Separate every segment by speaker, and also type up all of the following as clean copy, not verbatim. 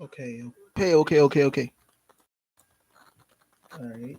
Speaker 1: Okay, okay. All right.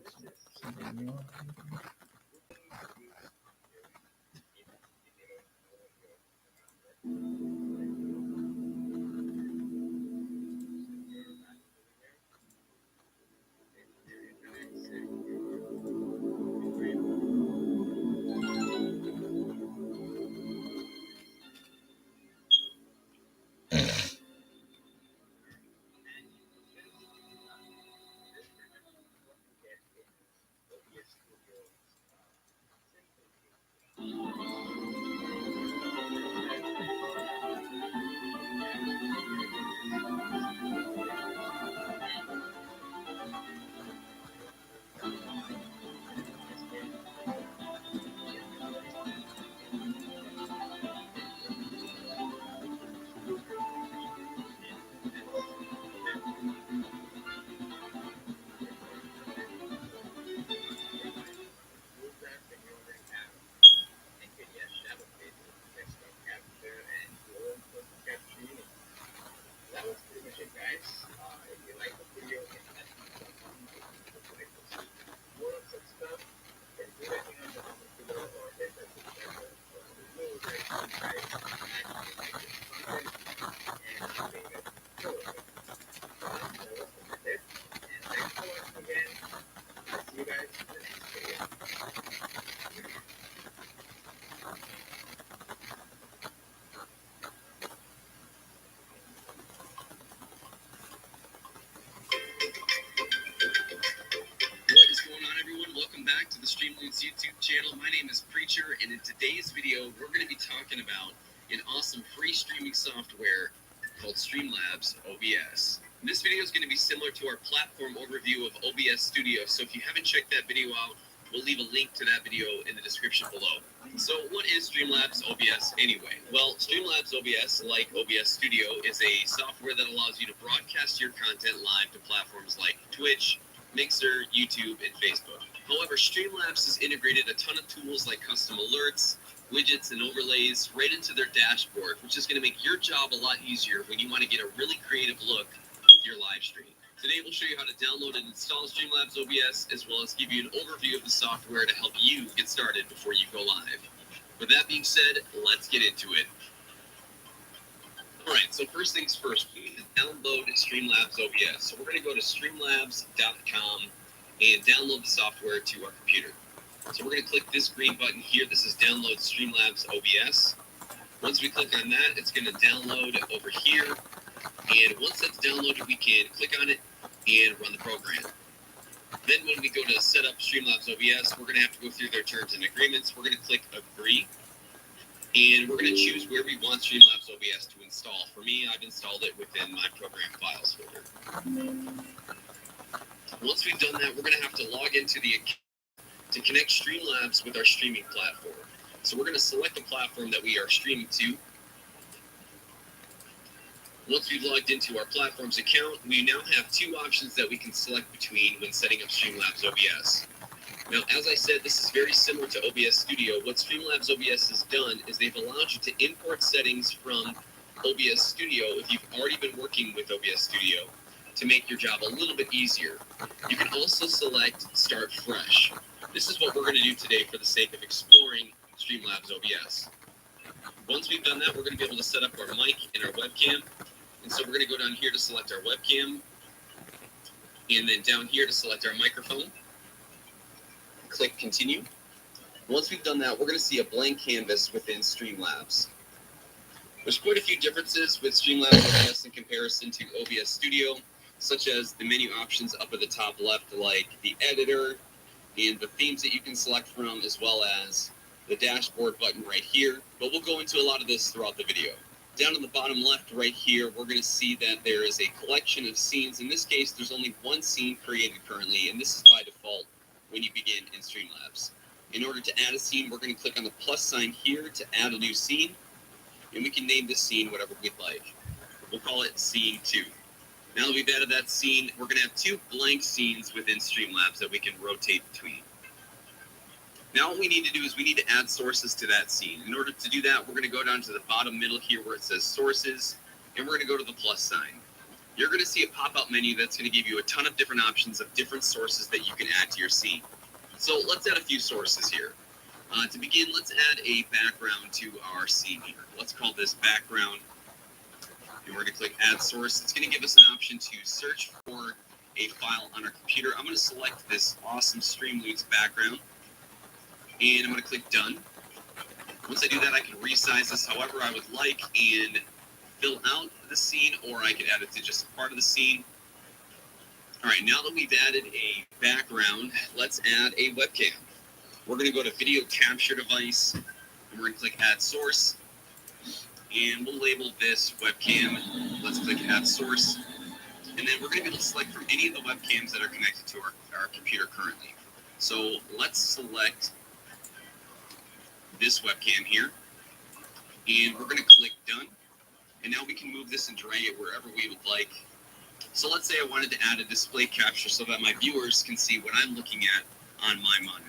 Speaker 2: What is going on, everyone? Welcome back to the Streamlabs YouTube channel. My name is Preacher, and in today's video, we're going to be talking about an awesome free streaming software called Streamlabs OBS. And this video is going to be similar to our platform overview of OBS Studio, so if you haven't checked that video out, we'll leave a link to that video in the description below. So what is Streamlabs OBS anyway? Well, Streamlabs OBS, like OBS Studio, is a software that allows you to broadcast your content live to platforms like Twitch, NACERE, YouTube, and Facebook. However, Streamlabs has integrated a ton of tools like custom alerts, widgets, and overlays right into their dashboard, which is going to make your job a lot easier when you want to get a really creative look with your live stream. Today, we'll show you how to download and install Streamlabs OBS, as well as give you an overview of the software to help you get started before you go live. With that being said, let's get into it. All right, so first things first, we need to download Streamlabs OBS. So we're going to go to streamlabs.com and download the software to our computer. So we're going to click this green button here. This is Download Streamlabs OBS. Once we click on that, it's going to download over here. And once that's downloaded, we can click on it and run the program. Then when we go to set up Streamlabs OBS, we're going to have to go through their terms and agreements. We're going to click Agree. And we're going to choose where we want Streamlabs OBS to install. For me, I've installed it within my program files folder. Once we've done that, we're going to have to log into the account to connect Streamlabs with our streaming platform. So we're going to select the platform that we are streaming to. Once we've logged into our platform's account, we now have two options that we can select between when setting up Streamlabs OBS. Now, as I said, this is very similar to OBS Studio. What Streamlabs OBS has done is they've allowed you to import settings from OBS Studio if you've already been working with OBS Studio to make your job a little bit easier. You can also select Start Fresh. This is what we're going to do today for the sake of exploring Streamlabs OBS. Once we've done that, we're going to be able to set up our mic and our webcam. And so we're going to go down here to select our webcam, and then down here to select our microphone. Click Continue. Once we've done that, we're going to see a blank canvas within Streamlabs. There's quite a few differences with Streamlabs OBS in comparison to OBS Studio, such as the menu options up at the top left, like the editor and the themes that you can select from, as well as the dashboard button right here. But we'll go into a lot of this throughout the video. Down in the bottom left right here, we're going to see that there is a collection of scenes. In this case, there's only one scene created currently, and this is by default when you begin in Streamlabs. In order to add a scene, we're going to click on the plus sign here to add a new scene, and we can name this scene whatever we'd like. We'll call it Scene 2. Now that we've added that scene, we're going to have two blank scenes within Streamlabs that we can rotate between. Now what we need to do is we need to add sources to that scene. In order to do that, we're going to go down to the bottom middle here where it says Sources, and we're going to go to the plus sign. you're going to see a pop-up menu that's going to give you a ton of different options of different sources that you can add to your scene. So let's add a few sources here. To begin, let's add a background to our scene here. Let's call this background, and we're going to click Add Source. It's going to give us an option to search for a file on our computer. I'm going to select this awesome Streamlabs background, and I'm going to click Done. Once I do that, I can resize this however I would like and fill out the scene, or I could add it to just part of the scene. All right, now that we've added a background, let's add a webcam. We're going to go to Video Capture Device, and we're going to click Add Source, and we'll label this webcam. Let's click Add Source, and then we're going to be able to select from any of the webcams that are connected to our computer currently. So let's select this webcam here, and we're going to click Done, and now we can move this and drag it wherever we would like. So let's say I wanted to add a display capture so that my viewers can see what I'm looking at on my monitor.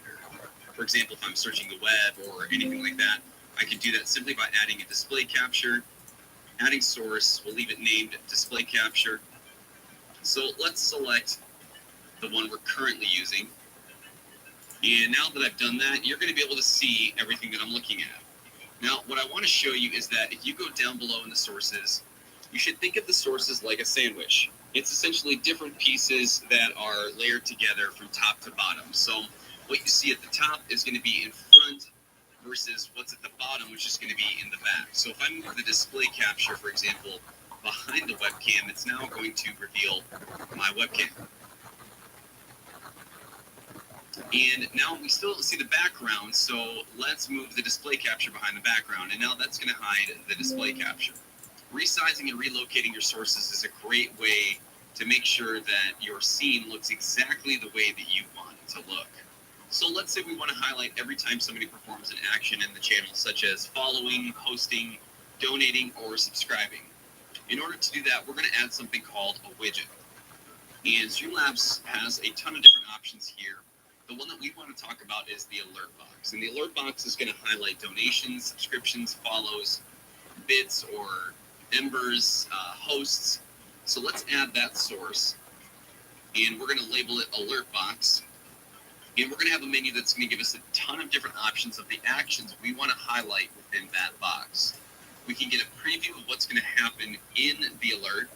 Speaker 2: For example, if I'm searching the web or anything like that, I can do that simply by adding a display capture, adding source, we'll leave it named display capture. So let's select the one we're currently using. And now that I've done that, you're going to be able to see everything that I'm looking at. Now, what I want to show you is that if you go down below in the sources, you should think of the sources like a sandwich. It's essentially different pieces that are layered together from top to bottom. So what you see at the top is going to be in front versus what's at the bottom, which is going to be in the back. So if I move the display capture, for example, behind the webcam, it's now going to reveal my webcam. And now we still don't see the background, so let's move the display capture behind the background, and now that's going to hide the display capture. Resizing and relocating your sources is a great way to make sure that your scene looks exactly the way that you want it to look. So let's say we want to highlight every time somebody performs an action in the channel, such as following, posting, donating, or subscribing. In order to do that, we're going to add something called a widget. And Streamlabs has a ton of different options here. The one that we want to talk about is the alert box. And the alert box is going to highlight donations, subscriptions, follows, bits, or members, hosts. So let's add that source. And we're going to label it alert box. And we're going to have a menu that's going to give us a ton of different options of the actions we want to highlight within that box. We can get a preview of what's going to happen in the alert,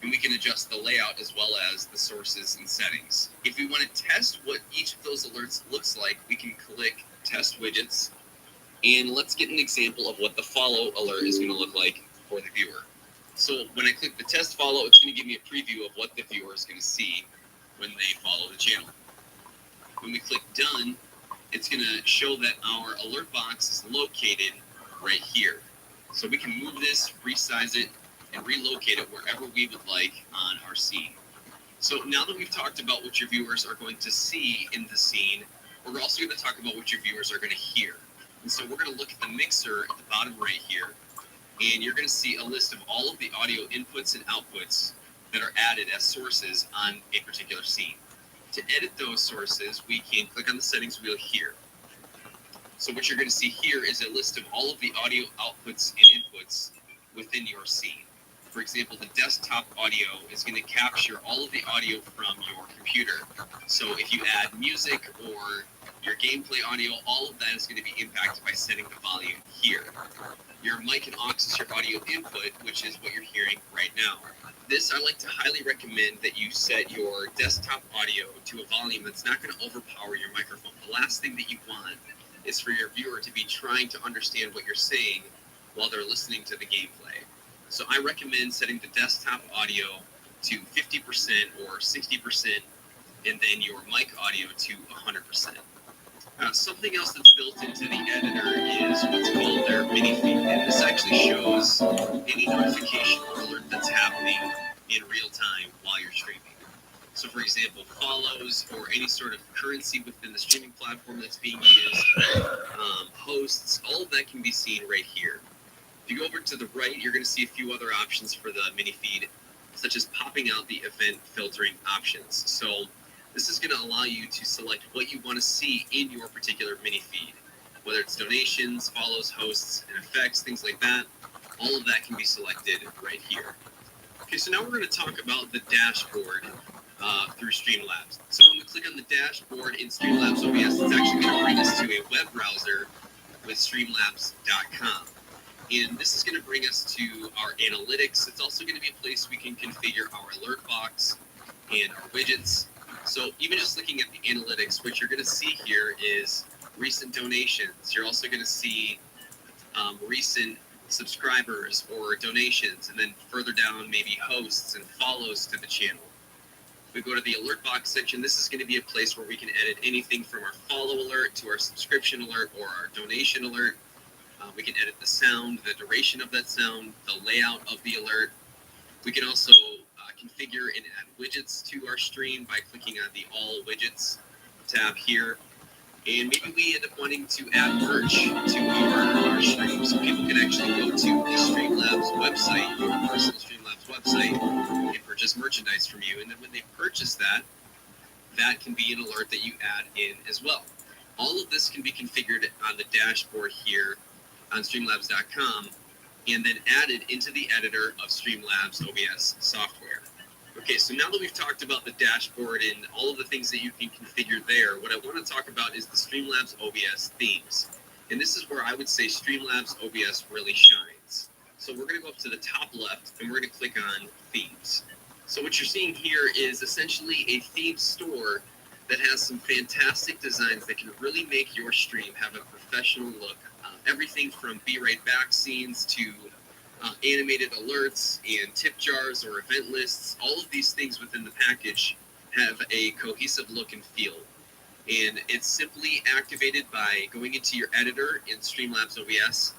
Speaker 2: and we can adjust the layout as well as the sources and settings. If we want to test what each of those alerts looks like, we can click Test Widgets, and let's get an example of what the follow alert is going to look like for the viewer. So when I click the Test Follow, it's going to give me a preview of what the viewer is going to see when they follow the channel. When we click Done, it's going to show that our alert box is located right here. So we can move this, resize it, and relocate it wherever we would like on our scene. So now that we've talked about what your viewers are going to see in the scene, we're also going to talk about what your viewers are going to hear. And so we're going to look at the mixer at the bottom right here, and you're going to see a list of all of the audio inputs and outputs that are added as sources on a particular scene. To edit those sources, we can click on the settings wheel here. So what you're going to see here is a list of all of the audio outputs and inputs within your scene. For example, the desktop audio is going to capture all of the audio from your computer. So if you add music or your gameplay audio, all of that is going to be impacted by setting the volume here. Your mic and aux is your audio input, which is what you're hearing right now. This, I like to highly recommend that you set your desktop audio to a volume that's not going to overpower your microphone. The last thing that you want is for your viewer to be trying to understand what you're saying while they're listening to the gameplay. So I recommend setting the desktop audio to 50% or 60%, and then your mic audio to 100%. Something else that's built into the editor is what's called their Minifee, and this actually shows any notification or alert that's happening in real time while you're streaming. So for example, follows or any sort of currency within the streaming platform that's being used, hosts, all of that can be seen right here. If you go over to the right, you're going to see a few other options for the mini feed, such as popping out the event filtering options. So this is going to allow you to select what you want to see in your particular mini feed, whether it's donations, follows, hosts, and effects, things like that. All of that can be selected right here. Okay, so now we're going to talk about the dashboard through Streamlabs. So I'm going to click on the dashboard in Streamlabs OBS. It's actually going to bring us to a web browser with streamlabs.com. And this is going to bring us to our analytics. It's also going to be a place we can configure our alert box and our widgets. So even just looking at the analytics, what you're going to see here is recent donations. You're also going to see recent subscribers or donations, and then further down maybe hosts and follows to the channel. If we go to the alert box section, this is going to be a place where we can edit anything from our follow alert to our subscription alert or our donation alert. We can edit the sound, the duration of that sound, the layout of the alert. We can also configure and add widgets to our stream by clicking on the All Widgets tab here. And maybe we end up wanting to add merch to our stream, so people can actually go to the Streamlabs website, your personal Streamlabs website, and purchase merchandise from you. And then when they purchase that, that can be an alert that you add in as well. All of this can be configured on the dashboard here on Streamlabs.com and then added into the editor of Streamlabs OBS software. Okay, so now that we've talked about the dashboard and all of the things that you can configure there, what I want to talk about is the Streamlabs OBS themes. And this is where I would say Streamlabs OBS really shines. So we're going to go up to the top left and we're going to click on themes. So what you're seeing here is essentially a theme store that has some fantastic designs that can really make your stream have a professional look. Everything from B-rate back scenes to animated alerts and tip jars or event lists. All of these things within the package have a cohesive look and feel. And it's simply activated by going into your editor in Streamlabs OBS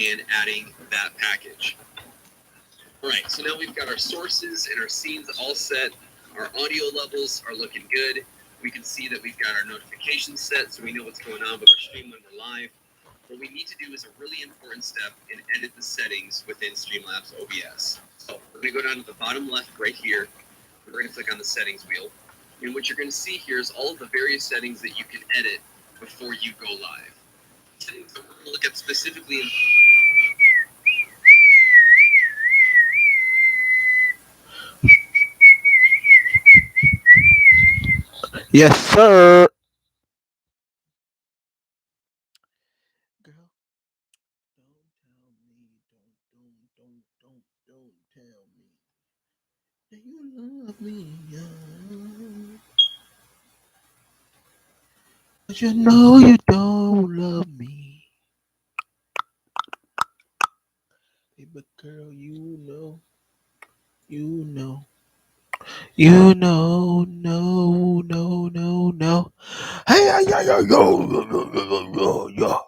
Speaker 2: and adding that package. All right, so now we've got our sources and our scenes all set. Our audio levels are looking good. We can see that we've got our notifications set, so we know what's going on with our stream when we're live. What we need to do is a really important step and edit the settings within Streamlabs OBS. So we're going to go down to the bottom left right here. We're going to click on the settings wheel. And what you're going to see here is all of the various settings that you can edit before you go live. Settings that we're going to look at specifically in
Speaker 1: Yes, sir. Girl, don't tell me that you love me, but you know you don't love me. Hey, but girl, you know, no, no. Hey, yeah.